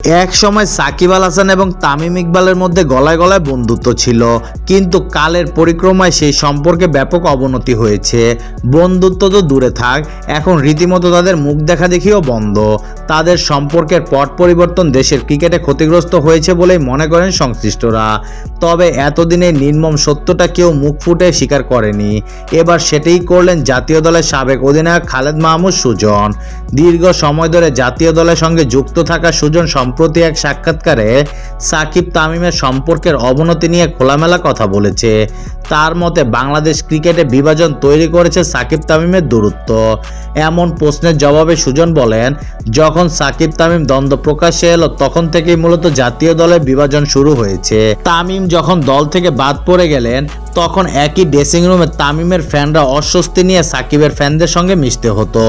এক সময় সাকিব আল হাসান এবং তামিম ইকবালের মধ্যে গলায় গলায় বন্ধুত্ব ছিল, কিন্তু কালের পরিক্রমায় সেই সম্পর্কে ব্যাপক অবনতি হয়েছে। বন্ধুত্ব তো দূরে থাক, এখন রীতিমতো তাদের মুখ দেখা দেখিও বন্ধ। তাদের সম্পর্কের পট পরিবর্তন দেশের ক্রিকেটে ক্ষতিগ্রস্ত হয়েছে বলেই মনে করেন সংশ্লিষ্টরা। তবে এতদিনে নির্মম সত্যটা কেউ মুখ ফুটে স্বীকার করেনি। এবার সেটাই করলেন জাতীয় দলের সাবেক অধিনায়ক খালেদ মাহমুদ সুজন। দীর্ঘ সময় ধরে জাতীয় দলের সঙ্গে যুক্ত থাকা সুজন সম্প্রতি এক সাক্ষাৎকারে সাকিব তামিমের সম্পর্কের অবনতি নিয়ে খোলামেলা কথা বলেছে। তার মতে বাংলাদেশ ক্রিকেটে বিভাজন তৈরি করেছে সাকিব তামিমের দূরত্ব। এমন প্রশ্নের জবাবে সুজন বলেন, যখন সাকিব তামিম দ্বন্দ্ব প্রকাশ্যে এলো তখন থেকেই মূলত জাতীয় দলের বিভাজন শুরু হয়েছে। তামিম যখন দল থেকে বাদ পড়ে গেলেন তখন একই ড্রেসিং রুমে তামিমের ফ্যানরা অস্বস্তি নিয়ে সাকিবের ফ্যানদের সঙ্গে মিশতে হতো।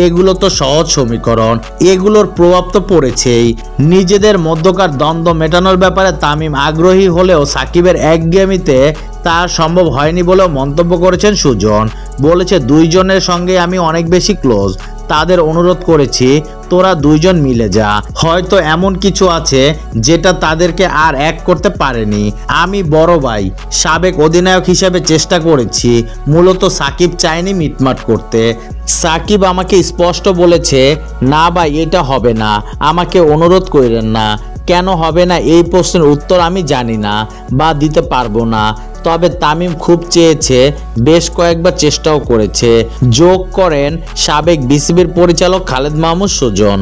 এগুলো তো সহজ সমীকরণ, এগুলোর প্রভাব তো পড়েছেই। নিজেদের মধ্যকার দ্বন্দ্ব মেটানোর ব্যাপারে তামিম আগ্রহী হলেও সাকিবের একঘেয়েমিতে তা সম্ভব হয়নি বলেও মন্তব্য করেছেন সুজন। বলেছে, দুইজনের সঙ্গে আমি অনেক বেশি ক্লোজ, তাদের অনুরোধ করেছি তোরা দুইজন মিলে যা। হয়তো এমন কিছু আছে যেটা তাদেরকে আর এক করতে পারেনি। আমি বড় ভাই, সাবেক অধিনায়ক হিসেবে চেষ্টা করেছি। মূলত সাকিব চায়নি মিটমাট করতে। সাকিব আমাকে স্পষ্ট বলেছে, না ভাই এটা হবে না, আমাকে অনুরোধ করেন না। কেন হবে না এই প্রশ্নের উত্তর আমি জানি না বা দিতে পারবো না। তবে তামিম খুব চেয়েছে, বেশ কয়েকবার চেষ্টাও করেছে, যোগ করেন সাবেক বিসিবির পরিচালক খালেদ মাহমুদ সুজন।